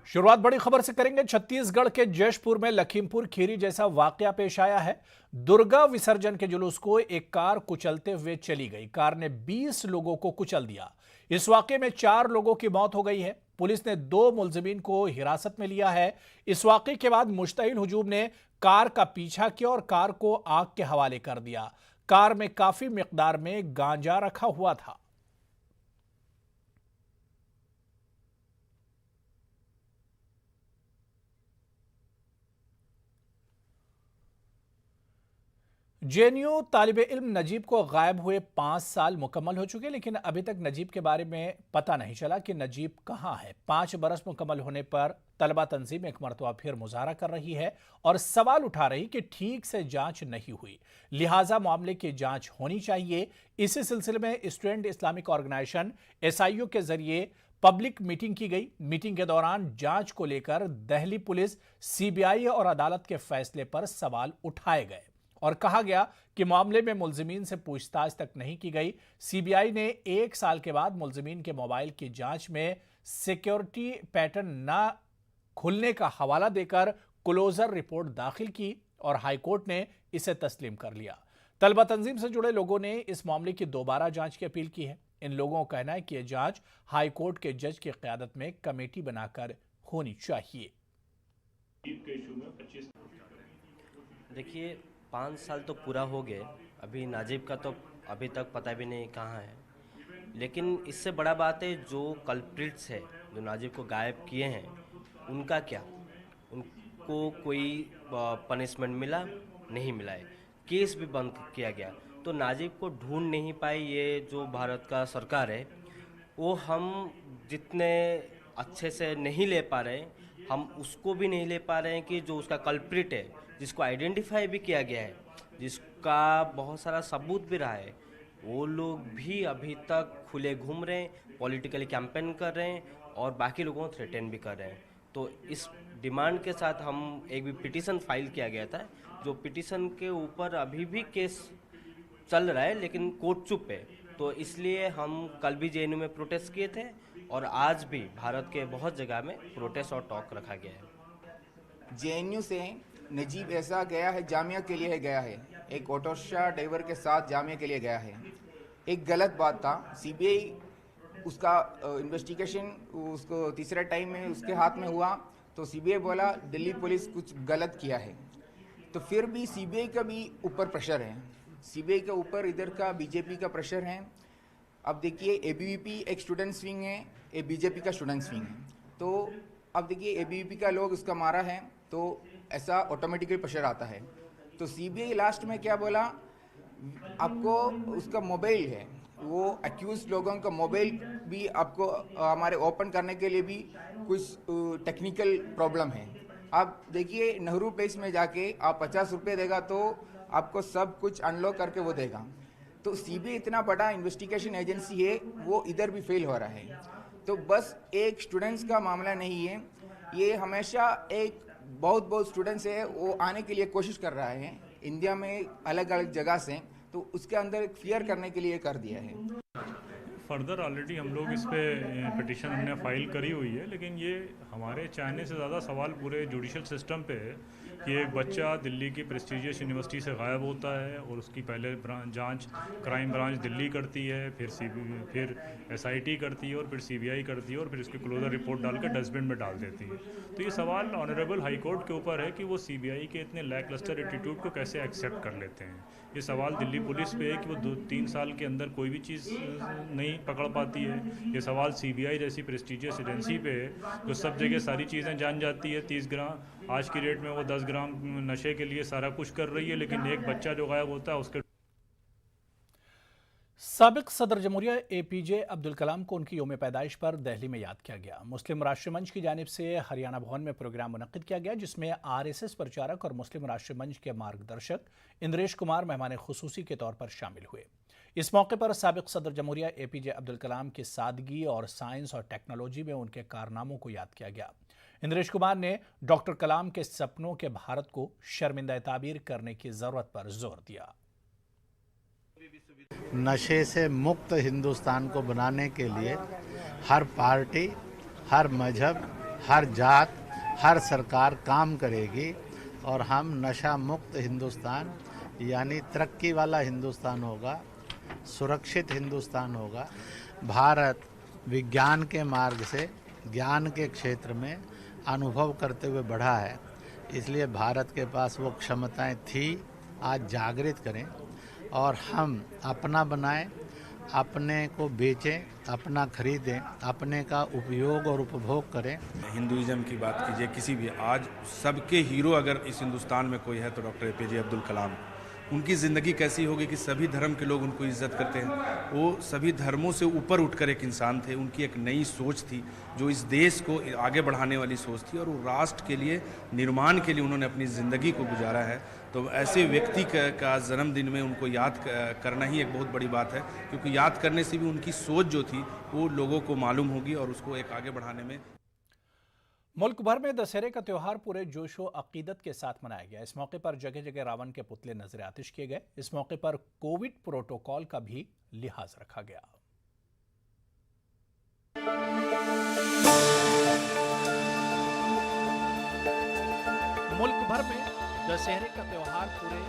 शुरुआत बड़ी खबर से करेंगे। छत्तीसगढ़ के जशपुर में लखीमपुर खीरी जैसा वाकया पेश आया है। दुर्गा विसर्जन के जुलूस को एक कार कुचलते हुए चली गई। कार ने 20 लोगों को कुचल दिया। इस वाकये में 4 लोगों की मौत हो गई है। पुलिस ने 2 मुलजिमीन को हिरासत में लिया है। इस वाकये के बाद मुश्तइल हुजूम ने कार का पीछा किया और कार को आग के हवाले कर दिया। कार में काफी मिकदार में गांजा रखा हुआ था। जेएनयू तालिब इल्म नजीब को गायब हुए 5 साल मुकम्मल हो चुके, लेकिन अभी तक नजीब के बारे में पता नहीं चला कि नजीब कहां है। 5 बरस मुकम्मल होने पर तलबा तंजीम एक मरतबा फिर मुजाहरा कर रही है और सवाल उठा रही कि ठीक से जांच नहीं हुई, लिहाजा मामले की जांच होनी चाहिए। इसी सिलसिले में स्टूडेंट इस्लामिक ऑर्गेनाइजेशन SIU के जरिए पब्लिक मीटिंग की गई। मीटिंग के दौरान जांच को लेकर दिल्ली पुलिस, CBI और अदालत के फैसले पर सवाल उठाए गए और कहा गया कि मामले में मुलजिमीन से पूछताछ तक नहीं की गई। CBI ने 1 साल के बाद मुलजिमीन के मोबाइल की जांच में सिक्योरिटी पैटर्न न खुलने का हवाला देकर क्लोजर रिपोर्ट दाखिल की और हाईकोर्ट ने इसे तस्लीम कर लिया। तलबा तंजीम से जुड़े लोगों ने इस मामले की दोबारा जांच की अपील की है। इन लोगों का कहना है कि यह जांच हाईकोर्ट के जज की क़यादत में कमेटी बनाकर होनी चाहिए। देखिए, 5 साल तो पूरा हो गए। अभी नाजिब का तो अभी तक पता भी नहीं कहाँ है। लेकिन इससे बड़ा बात है जो कल्प्रिट्स है, जो नाजिब को गायब किए हैं, उनका क्या? उनको कोई पनिशमेंट मिला? नहीं मिला है। केस भी बंद किया गया। तो नाजिब को ढूंढ नहीं पाई ये जो भारत का सरकार है, वो हम जितने अच्छे से नहीं ले पा रहे हैं, हम उसको भी नहीं ले पा रहे हैं कि जो उसका कल्प्रिट है, जिसको आइडेंटिफाई भी किया गया है, जिसका बहुत सारा सबूत भी रहा है, वो लोग भी अभी तक खुले घूम रहे हैं, पॉलिटिकली कैंपेन कर रहे हैं और बाकी लोगों को थ्रेटन भी कर रहे हैं। तो इस डिमांड के साथ हम एक भी पिटीशन फाइल किया गया था, जो पिटीशन के ऊपर अभी भी केस चल रहा है, लेकिन कोर्ट चुप है। तो इसलिए हम कल भी JNU में प्रोटेस्ट किए थे और आज भी भारत के बहुत जगह में प्रोटेस्ट और टॉक रखा गया है। JNU से नजीब ऐसा गया है, जामिया के लिए गया है, एक ऑटो रिक्शा ड्राइवर के साथ जामिया के लिए गया है। एक गलत बात था। CBI उसका इन्वेस्टिगेशन उसको तीसरे टाइम में उसके हाथ में हुआ तो CBI बोला दिल्ली पुलिस कुछ गलत किया है। तो फिर भी CBI का भी ऊपर प्रेशर है, CBI के ऊपर इधर का BJP का प्रेशर है। अब देखिए ABVP एक स्टूडेंट्स विंग है, एक BJP का स्टूडेंट्स विंग है। तो अब देखिए ABVP का लोग उसका मारा है तो ऐसा ऑटोमेटिकली प्रेशर आता है। तो CBI लास्ट में क्या बोला, आपको उसका मोबाइल है, वो एक्यूज लोगों का मोबाइल भी आपको हमारे ओपन करने के लिए भी कुछ टेक्निकल प्रॉब्लम है। आप देखिए नेहरू प्लेस में जाके आप 50 रुपये देगा तो आपको सब कुछ अनलॉक करके वो देगा। तो CBI इतना बड़ा इन्वेस्टिगेशन एजेंसी है, वो इधर भी फेल हो रहा है। तो बस एक स्टूडेंट्स का मामला नहीं है, ये हमेशा एक बहुत स्टूडेंट्स है वो आने के लिए कोशिश कर रहा है इंडिया में अलग अलग जगह से, तो उसके अंदर एक फियर करने के लिए कर दिया है। फर्दर ऑलरेडी हम लोग इस पे पिटिशन हमने फाइल करी हुई है, लेकिन ये हमारे चाहने से ज़्यादा सवाल पूरे जुडिशल सिस्टम पे है कि एक बच्चा दिल्ली की प्रेस्टिजियस यूनिवर्सिटी से गायब होता है और उसकी पहले जांच क्राइम ब्रांच दिल्ली करती है, फिर SIT करती है और फिर CBI करती है और फिर उसकी क्लोजर रिपोर्ट डालकर डस्टबिन में डाल देती है। तो ये सवाल ऑनरेबल हाई कोर्ट के ऊपर है कि वो CBI के इतने लैकलस्टर एटीट्यूड को कैसे एक्सेप्ट कर लेते हैं। ये सवाल दिल्ली पुलिस पे है कि वो 2-3 साल के अंदर कोई भी चीज़ नहीं पकड़ पाती है। ये सवाल CBI जैसी प्रेस्टिजियस एजेंसी पे है जो सब जगह सारी चीज़ें जान जाती है। 30 ग्राम आज की डेट में वो 10 ग्राम नशे के लिए सारा कुछ कर रही है, लेकिन एक बच्चा जो गायब होता है उसके। साबिक सदर जमहूरिया APJ अब्दुल कलाम को उनकी यौम पैदाइश पर दिल्ली में याद किया गया। मुस्लिम राष्ट्रीय मंच की जानिब से हरियाणा भवन में प्रोग्राम मुनक्किद किया गया, जिसमें RSS प्रचारक और मुस्लिम राष्ट्रीय मंच के मार्गदर्शक इंद्रेश कुमार मेहमान खुसूसी के तौर पर शामिल हुए। इस मौके पर साबिक सदर जमहूरिया APJ अब्दुल कलाम की सादगी और साइंस और टेक्नोलॉजी में उनके कारनामों को याद किया गया। इंद्रेश कुमार ने डॉक्टर कलाम के सपनों के भारत को शर्मिंदा ताबीर करने की जरूरत पर जोर दिया। नशे से मुक्त हिंदुस्तान को बनाने के लिए हर पार्टी, हर मजहब, हर जात, हर सरकार काम करेगी और हम नशा मुक्त हिंदुस्तान यानी तरक्की वाला हिंदुस्तान होगा, सुरक्षित हिंदुस्तान होगा। भारत विज्ञान के मार्ग से ज्ञान के क्षेत्र में अनुभव करते हुए बढ़ा है, इसलिए भारत के पास वो क्षमताएं थी, आज जागृत करें और हम अपना बनाएं, अपने को बेचें, अपना खरीदें, अपने का उपयोग और उपभोग करें। हिंदुइज्म की बात कीजिए, किसी भी आज सबके हीरो अगर इस हिंदुस्तान में कोई है तो डॉक्टर APJ अब्दुल कलाम। उनकी ज़िंदगी कैसी होगी कि सभी धर्म के लोग उनको इज्जत करते हैं। वो सभी धर्मों से ऊपर उठकर एक इंसान थे। उनकी एक नई सोच थी जो इस देश को आगे बढ़ाने वाली सोच थी और वो राष्ट्र के लिए, निर्माण के लिए उन्होंने अपनी ज़िंदगी को गुजारा है। तो ऐसे व्यक्ति का जन्मदिन में उनको याद करना ही एक बहुत बड़ी बात है, क्योंकि याद करने से भी उनकी सोच जो थी वो लोगों को मालूम होगी और उसको एक आगे बढ़ाने में। मुल्क भर में दशहरे का त्यौहार पूरे जोशो अकीदत के साथ मनाया गया। इस मौके पर जगह जगह रावण के पुतले नजर आतिश किए गए। इस मौके पर कोविड प्रोटोकॉल का भी लिहाज रखा गया। मुल्क भर में दशहरे का त्यौहार पूरे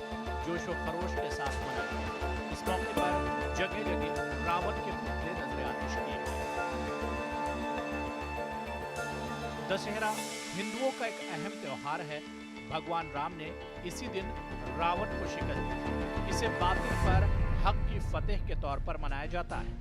जोशो खरोश के साथ मनाया गया। इस मौके पर जगह जगह रावण के पुतले नजर आतिश किए गए। दशहरा हिंदुओं का एक अहम त्यौहार है। भगवान राम ने इसी दिन रावण को शिकस्त दी। इसे बातिल पर हक की फतेह के तौर पर मनाया जाता है।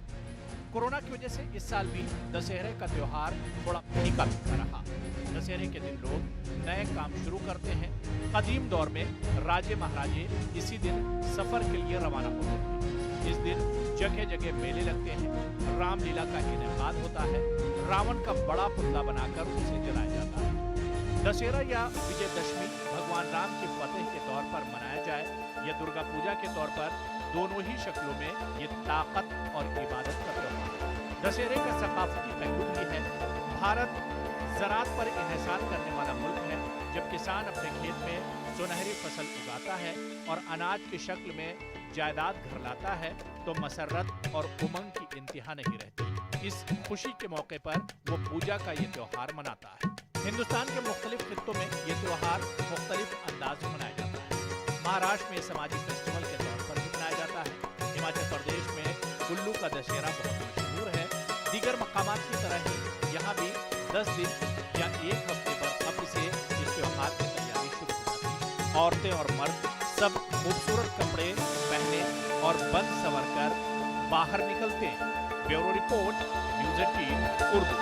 कोरोना की वजह से इस साल भी दशहरे का त्यौहार थोड़ा फीका फीका रहा। दशहरे के दिन लोग नए काम शुरू करते हैं। कदीम दौर में राजे महाराजे इसी दिन सफर के लिए रवाना होते थे। इस दिन जगह जगह मेले लगते हैं। रामलीला का इनेकाद होता है। रावण का बड़ा पुतला बनाकर उसे जलाया जाता है। दशहरा या विजयदशमी भगवान राम की फतेह के तौर पर मनाया जाए या दुर्गा पूजा के तौर पर, दोनों ही शक्लों में ये ताकत और इबादत का त्यौहार है। दशहरे का सकाफती पहलू भी है। भारत ज़राअत पर इन्हिसार करने वाला मुल्क है। जब किसान अपने खेत में सुनहरी फसल उगाता है और अनाज की शक्ल में जायदाद घर लाता है तो मसरत और उमंग की इंतहा नहीं रहती। इस खुशी के मौके पर वो पूजा का ये त्यौहार मनाता है। हिंदुस्तान के मुख्तलिफ खित्तों में ये त्यौहार मुख्तलिफ अंदाज में मनाया जाता है। महाराष्ट्र में सामाजिक फेस्टिवल के तौर पर भी मनाया जाता है। हिमाचल प्रदेश में कुल्लू का दशहरा बहुत मशहूर है। दीगर मकामात की तरह ही यहाँ भी 10 दिन या एक हफ्ते पर अब से इस त्यौहार की तैयारी शुरू हो जाती है। औरतें और मर्द सब खूबसूरत कपड़े पहने और बन सवर कर बाहर निकलते हैं। Bureau report, news 18 Urdu.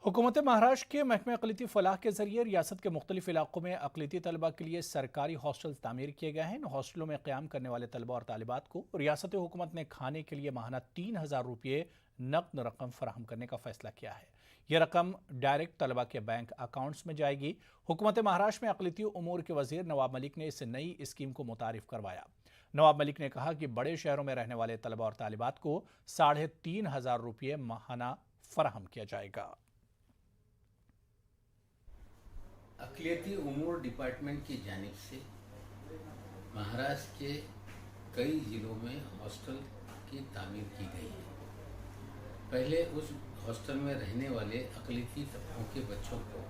हुकूमत महाराष्ट्र के महकमे अक़लियती फ़लाह के जरिए रियासत के मुख्तलिफ इलाकों में अक़लियती तलबा के लिए सरकारी हॉस्टल तामीर किए गए हैं। इन हॉस्टलों में क़याम करने वाले तलबा और तालिबात को रियासती हुकूमत ने खाने के लिए माहाना 3000 रुपये नक़द रकम फराहम करने का फैसला किया है। यह रकम डायरेक्ट तलबा के बैंक अकाउंट्स में जाएगी। हुकूमत महाराष्ट्र में अक़लियती उमूर के वज़ीर नवाब मलिक ने इस नई स्कीम को मुतारिफ करवाया। नवाब मलिक ने कहा कि बड़े शहरों में रहने वाले तलबा और तालिबात को 3500 रुपये माहाना फराहम किया जाएगा। अक़लियती उमूर डिपार्टमेंट की जानिब से महाराष्ट्र के कई ज़िलों में हॉस्टल की तामीर की गई है। पहले उस हॉस्टल में रहने वाले अक़लियती तबकों के बच्चों को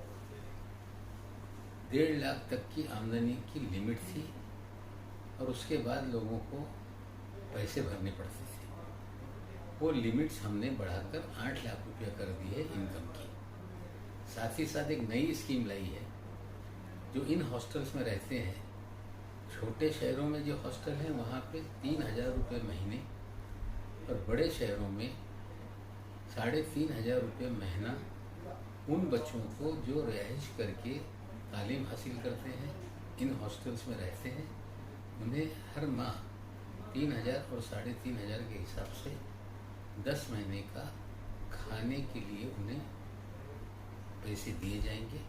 1.5 लाख तक की आमदनी की लिमिट थी और उसके बाद लोगों को पैसे भरने पड़ते थे। वो लिमिट्स हमने बढ़ाकर 8 लाख रुपया कर दी है इनकम की। साथ ही साथ एक नई स्कीम लाई है जो इन हॉस्टल्स में रहते हैं। छोटे शहरों में जो हॉस्टल हैं वहाँ पे 3000 रुपये महीने और बड़े शहरों में 3500 रुपये महीना उन बच्चों को जो रिहाइश करके तालीम हासिल करते हैं, इन हॉस्टल्स में रहते हैं, उन्हें हर माह 3000 और 3500 के हिसाब से 10 महीने का खाने के लिए उन्हें पैसे दिए जाएंगे।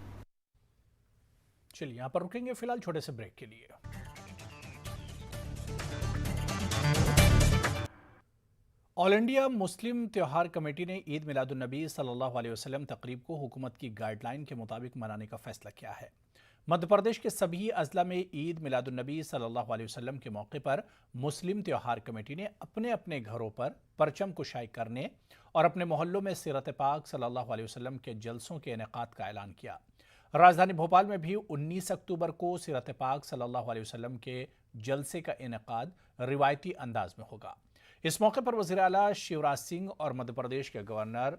चलिए यहाँ पर रुकेंगे फिलहाल छोटे से ब्रेक के लिए। ऑल इंडिया मुस्लिम त्यौहार कमेटी ने ईद मिलादुन्नबी सल्लल्लाहु अलैहि वसल्लम तकरीब को हुकूमत की गाइडलाइन के मुताबिक मनाने का फैसला किया है। मध्य प्रदेश के सभी अजला में ईद मिलादुन्नबी सल्लल्लाहु अलैहि वसल्लम के मौके पर मुस्लिम त्योहार कमेटी ने अपने अपने घरों पर परचम कुशाई करने और अपने मोहल्लों में सीरत पाक सल्लल्लाहु अलैहि वसल्लम के जलसों के इनेकाद का ऐलान किया। राजधानी भोपाल में भी 19 अक्टूबर को सीरत पाक सल्लल्लाहु अलैहि वसल्लम के जलसे का इनेकाद रिवायती अंदाज में होगा। इस मौके पर वज़ीर आला शिवराज सिंह और मध्य प्रदेश के गवर्नर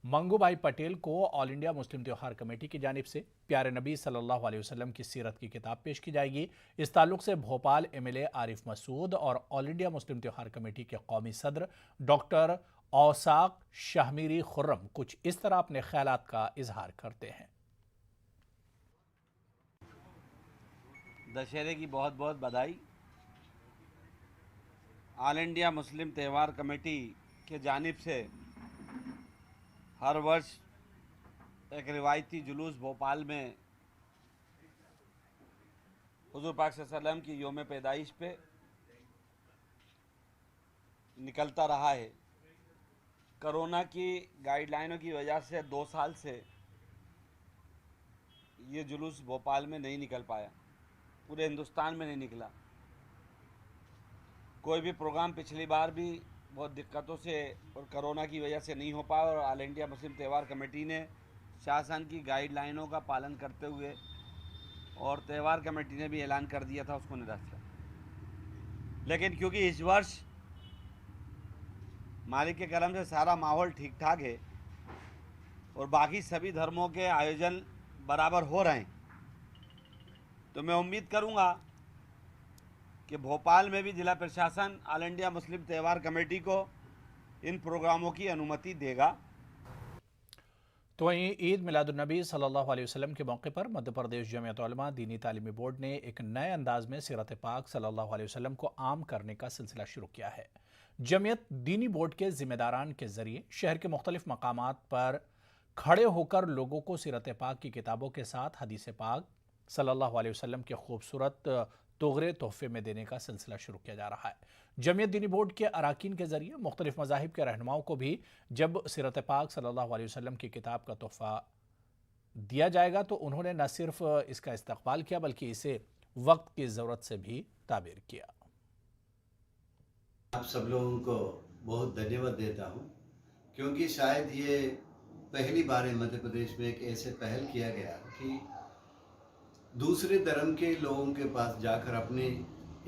मंगूभाई पटेल को ऑल इंडिया मुस्लिम त्योहार कमेटी की जानिब से प्यारे नबी सल्लल्लाहु अलैहि वसल्लम की सीरत की किताब पेश की जाएगी। इस ताल्लुक से भोपाल एमएलए आरिफ मसूद और ऑल इंडिया मुस्लिम त्योहार कमेटी के कौमी सदर डॉक्टर औसाक शाहमीरी खुर्रम कुछ इस तरह अपने ख्यालात का इजहार करते हैं। दशहरे की बहुत बहुत बधाई। ऑल इंडिया मुस्लिम त्यौहार कमेटी के जानिब से हर वर्ष एक रिवायती जुलूस भोपाल में हुजूर पाक सल्लल्लाहु अलैहि वसल्लम की योम पैदाइश पे निकलता रहा है। कोरोना की गाइडलाइनों की वजह से 2 साल से ये जुलूस भोपाल में नहीं निकल पाया, पूरे हिंदुस्तान में नहीं निकला। कोई भी प्रोग्राम पिछली बार भी बहुत दिक्कतों से और कोरोना की वजह से नहीं हो पाया और ऑल इंडिया मुस्लिम त्यौहार कमेटी ने शासन की गाइडलाइनों का पालन करते हुए और त्यौहार कमेटी ने भी ऐलान कर दिया था उसको निरस्त किया। लेकिन क्योंकि इस वर्ष मालिक के करम से सारा माहौल ठीक ठाक है और बाकी सभी धर्मों के आयोजन बराबर हो रहे हैं, तो मैं उम्मीद करूंगा कि भोपाल में भी जिला प्रशासन ऑल इंडिया मुस्लिम त्यौहार कमेटी को इन प्रोग्रामों की अनुमति देगा। तो वहीं ईद मिलादुन्नबी सल्लल्लाहु अलैहि वसल्लम के मौके पर मध्य प्रदेश जमीयत उलमा दीनी तालीमी बोर्ड ने एक नए अंदाज में सीरत पाक सल्लल्लाहु अलैहि वसल्लम को आम करने का सिलसिला शुरू किया है। जमीयत दीनी बोर्ड के जिम्मेदारान के जरिए शहर के मुख्तलिफ मकामात पर खड़े होकर लोगों को सीरत पाक की किताबों के साथ हदीस पाक सल्लल्लाहु अलैहि वसल्लम के खूबसूरत तोगरे तोहफे में देने का सिलसिला शुरू किया जा रहा है। जमीयत दीनी बोर्ड के अराकीन के जरिए मुख्तलिफ मज़ाहिब के रहनुमाओं को भी जब सीरत पाक सल्लल्लाहु अलैहि वसल्लम की किताब का तोहफा दिया जाएगा तो उन्होंने न सिर्फ इसका इस्तकबाल किया बल्कि इसे वक्त की ज़रूरत से भी ताबीर किया। आप सब लोगों को बहुत धन्यवाद देता हूँ, क्योंकि शायद ये पहली बार है मध्य प्रदेश में एक ऐसे पहल किया गया कि दूसरे धर्म के लोगों के पास जाकर अपने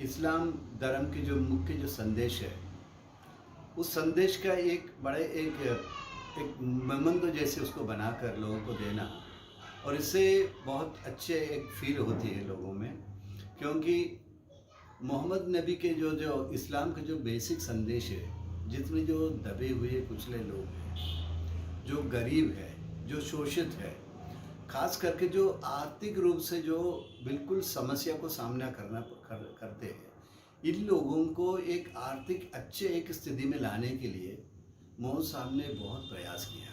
इस्लाम धर्म के जो मुख्य जो संदेश है उस संदेश का एक बड़े एक मोमेंटो जैसे उसको बनाकर लोगों को देना, और इससे बहुत अच्छे एक फील होती है लोगों में, क्योंकि मोहम्मद नबी के जो इस्लाम का जो बेसिक संदेश है, जितने जो दबे हुए कुचले लोग हैं, जो गरीब है, जो शोषित है, खास करके जो आर्थिक रूप से जो बिल्कुल समस्या को सामना करते हैं, इन लोगों को एक आर्थिक अच्छे एक स्थिति में लाने के लिए मोहन साहब ने बहुत प्रयास किया।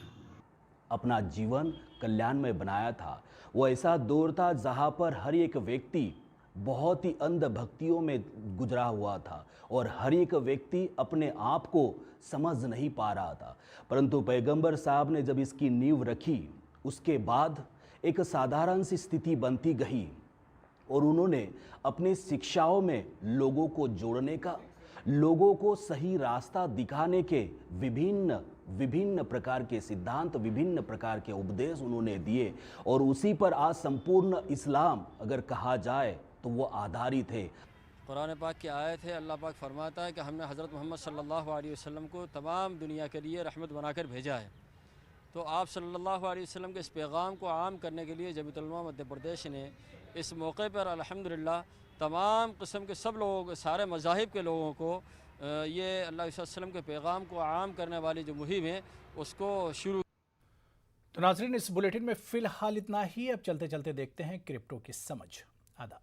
अपना जीवन कल्याणमय बनाया था। वो ऐसा दौर था जहाँ पर हर एक व्यक्ति बहुत ही अंधभक्तियों में गुजरा हुआ था और हर एक व्यक्ति अपने आप को समझ नहीं पा रहा था, परंतु पैगंबर साहब ने जब इसकी नींव रखी उसके बाद एक साधारण सी स्थिति बनती गई और उन्होंने अपनी शिक्षाओं में लोगों को जोड़ने का, लोगों को सही रास्ता दिखाने के विभिन्न प्रकार के सिद्धांत, विभिन्न प्रकार के उपदेश उन्होंने दिए और उसी पर आज संपूर्ण इस्लाम अगर कहा जाए तो वो आधारित है। कुरान पाक की आयत है, अल्लाह पाक फरमाता है कि हमने हज़रत मोहम्मद सल्लल्लाहु अलैहि वसल्लम को तमाम दुनिया के लिए रहमत बनाकर भेजा है। तो आप सल्लल्लाहु अलैहि वसल्लम के इस पैगाम को आम करने के लिए जमीयत उलमा मध्य प्रदेश ने इस मौके पर अल्हम्दुलिल्लाह तमाम किस्म के सब लोगों, सारे मज़ाहिब के लोगों को ये अल्लाह वसल्लम के पैगाम को आम करने वाली जो मुहिम है उसको शुरू। तो नाज़रीन, इस बुलेटिन में फ़िलहाल इतना ही। अब चलते चलते देखते हैं क्रिप्टो की समझ। आदाब।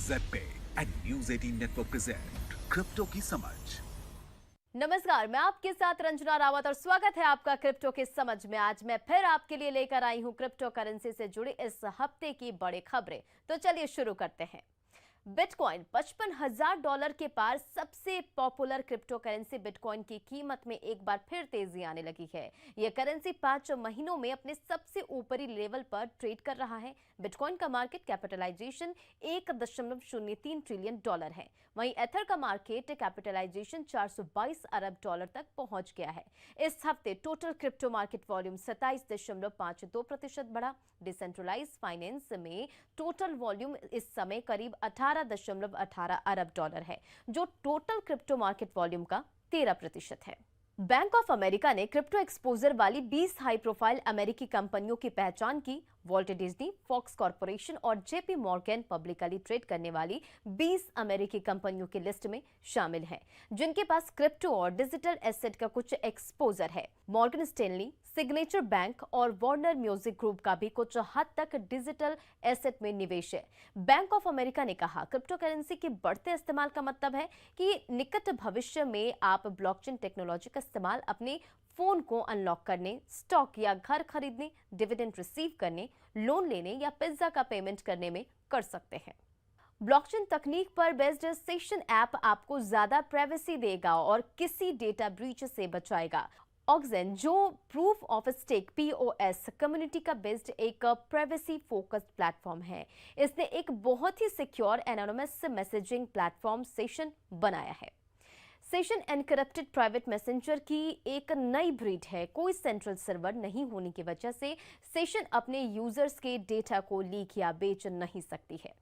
ZebPay and news 18 network present crypto की समझ। नमस्कार, मैं आपके साथ रंजना रावत और स्वागत है आपका क्रिप्टो की समझ में। आज मैं फिर आपके लिए लेकर आई हूं क्रिप्टो करेंसी से जुड़ी इस हफ्ते की बड़ी खबरें। तो चलिए शुरू करते हैं। बिटकॉइन $55,000 के पार सबसे पॉपुलर क्रिप्टो करेंसी बिटकॉइन की कीमत में एक बार फिर तेजी आने लगी है। यह करेंसी 5 महीनों में अपने सबसे ऊपरी लेवल पर ट्रेड कर रहा है। बिटकॉइन का मार्केट कैपिटलाइजेशन $1.03 ट्रिलियन है। वहीं एथर का मार्केट कैपिटलाइजेशन $422 अरब तक पहुंच गया है। इस हफ्ते टोटल क्रिप्टो मार्केट वॉल्यूम 27.52% बढ़ा। डिसेंट्रलाइज फाइनेंस में टोटल वॉल्यूम इस समय करीब 18.18 अरब डॉलर है, जो टोटल क्रिप्टो मार्केट वॉल्यूम का 13% है। बैंक ऑफ अमेरिका ने क्रिप्टो एक्सपोजर वाली 20 हाई प्रोफाइल अमेरिकी कंपनियों की पहचान की। वॉल्ट डिज्नी, फॉक्स कॉर्पोरेशन और जेपी मॉर्गन पब्लिकली ट्रेड करने वाली 20 अमेरिकी कंपनियों की लिस्ट में शामिल हैं, जिनके पास क्रिप्टो और डिजिटल एसेट का कुछ एक्सपोजर है। मॉर्गन स्टैनली, सिग्नेचर बैंक और वार्नर म्यूजिक ग्रुप का भी कुछ हद तक डिजिटल एसेट में निवेश है। बैंक ऑफ अमेरिका ने कहा, क्रिप्टो करेंसी के बढ़ते इस्तेमाल का मतलब है कि निकट भविष्य में आप ब्लॉकचेन टेक्नोलॉजी का इस्तेमाल अपने फोन को अनलॉक करने, स्टॉक या घर खरीदने, डिविडेंड रिसीव करने, लोन लेने या पिज्जा का पेमेंट करने में कर सकते हैं। ब्लॉकचेन तकनीक पर बेस्ड सेशन ऐप आपको ज्यादा प्राइवेसी देगा और किसी डेटा ब्रीच से बचाएगा। ऑक्सेन, जो proof of stake POS community का बेस्ड एक प्राइवेसी फोकस्ड प्लेटफॉर्म है, इसने एक बहुत ही secure anonymous messaging platform session बनाया है। सेशन एनक्रिप्टेड प्राइवेट मैसेंजर की एक नई ब्रीड है। कोई सेंट्रल सर्वर नहीं होने की वजह से सेशन अपने यूजर्स के डेटा को लीक या बेच नहीं सकती है।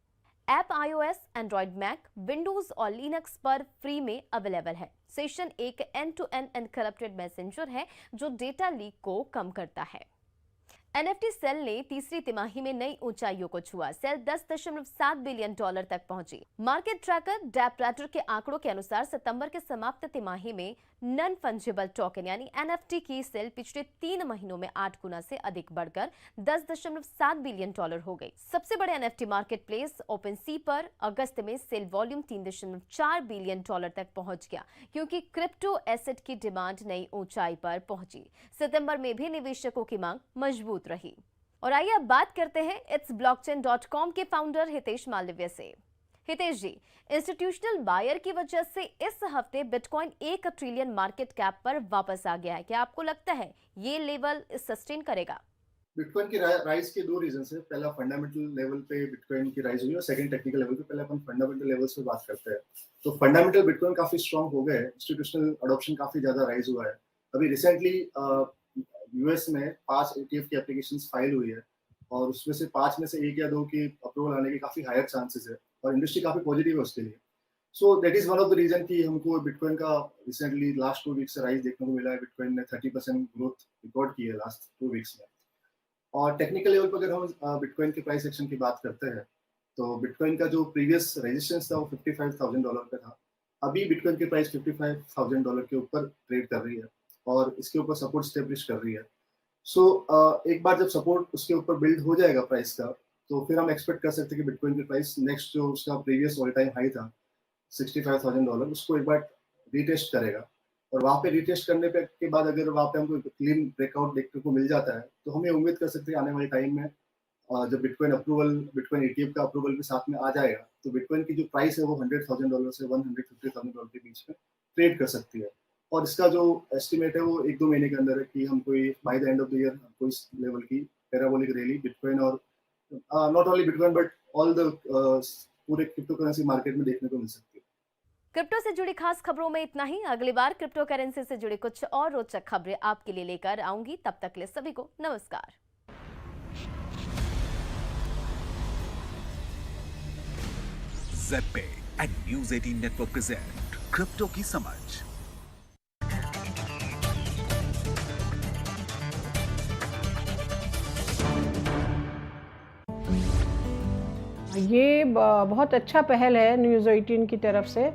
App iOS, Android, Mac, Windows और लिनक्स पर फ्री में अवेलेबल है। सेशन एक एंड-टू-एंड एनक्रिप्टेड मैसेंजर है जो डेटा लीक को कम करता है। NFT सेल ने तीसरी तिमाही में नई ऊंचाइयों को छुआ। सेल $10.7 बिलियन तक पहुंची। मार्केट ट्रैकर डेप्रेटर के आंकड़ों के अनुसार सितंबर के समाप्त तिमाही में नॉन फंजिबल टोकन यानी NFT की सेल पिछले 3 महीनों में 8 गुना से अधिक बढ़कर $10.7 बिलियन हो गई। सबसे बड़े NFT मार्केट प्लेस OpenSea पर अगस्त में सेल वॉल्यूम $3.4 बिलियन तक पहुंच गया, क्योंकि क्रिप्टो एसेट की डिमांड नई ऊंचाई पर पहुंची। सितंबर में भी निवेशकों की मांग मजबूत रही। और आइए अब बात करते हैं itsblockchain.com के फाउंडर हितेश मालवीय से। हितेश जी, इंस्टीट्यूशनल बायर की वजह से इस हफ्ते बिटकॉइन 1 ट्रिलियन मार्केट कैप पर वापस आ गया है। क्या आपको लगता है ये लेवल सस्टेन करेगा? बिटकॉइन की राइज के 2 रीजन है। पहला फंडामेंटल लेवल पे बिटकॉइन की राइज हुई और सेकंड टेक्निकल लेवल पे। पहले अपन फंडामेंटल लेवल्स पे बात करते हैं। तो फंडामेंटल बिटकॉइन काफी स्ट्रांग हो गए, इंस्टीट्यूशनल अडॉप्शन काफी ज्यादा राइज हुआ है। अभी रिसेंटली यूएस में 5 ETF की एप्लीकेशंस फाइल हुई है और उसमें से 5 में से 1 या 2 की अप्रूवल आने के काफी हायर चांसेस है और इंडस्ट्री काफी पॉजिटिव है उसके लिए। So that is one of the reason कि हमको बिटकॉइन का रिसेंटली लास्ट 2 वीक्स से राइज देखने को मिला है। बिटकॉइन ने 30% ग्रोथ रिकॉर्ड की है लास्ट 2 वीक्स में। और टेक्निकल लेवल पर अगर हम बिटकॉइन के प्राइस एक्शन की बात करते हैं तो बिटकॉइन का जो प्रीवियस रेजिस्टेंस था वो $55,000 पे था। अभी बिटकॉइन की प्राइस $55,000 के ऊपर ट्रेड कर रही है और इसके ऊपर सपोर्ट स्टेब्लिश कर रही है। सो एक बार जब सपोर्ट उसके ऊपर बिल्ड हो जाएगा प्राइस का, तो फिर हम एक्सपेक्ट कर सकते हैं कि बिटकॉइन की प्राइस नेक्स्ट जो उसका प्रीवियस ऑल टाइम हाई था $65,000 उसको एक बार रीटेस्ट करेगा। और वहाँ पे रीटेस्ट करने पे के बाद अगर वहाँ पे हमको क्लीन ब्रेकआउट देखने को मिल जाता है तो हमें उम्मीद कर सकते हैं आने वाले टाइम में जब बिटकॉइन ETF का अप्रूवल भी साथ में आ जाएगा तो बिटकॉइन की जो प्राइस है वो $100,000 से $150,000 के बीच में ट्रेड कर सकती है। और इसका जो एस्टिमेट है वो 1-2 महीने के अंदर है कि हम कोई by the end of the year हमको इस लेवल की पैराबोलिक रैली बिटकॉइन और not only bitcoin but all the पूरे क्रिप्टो करेंसी मार्केट में देखने को मिल सकती है। क्रिप्टो से जुड़ी खास खबरों में इतना ही। अगली बार क्रिप्टो करेंसी से जुड़ी कुछ और रोचक खबरें आपके लिए लेकर आऊंगी। तब तक के लिए सभी को नमस्कार। Z and news 18 network present crypto की समझ। ये बहुत अच्छा पहल है न्यूज़ 18 की तरफ से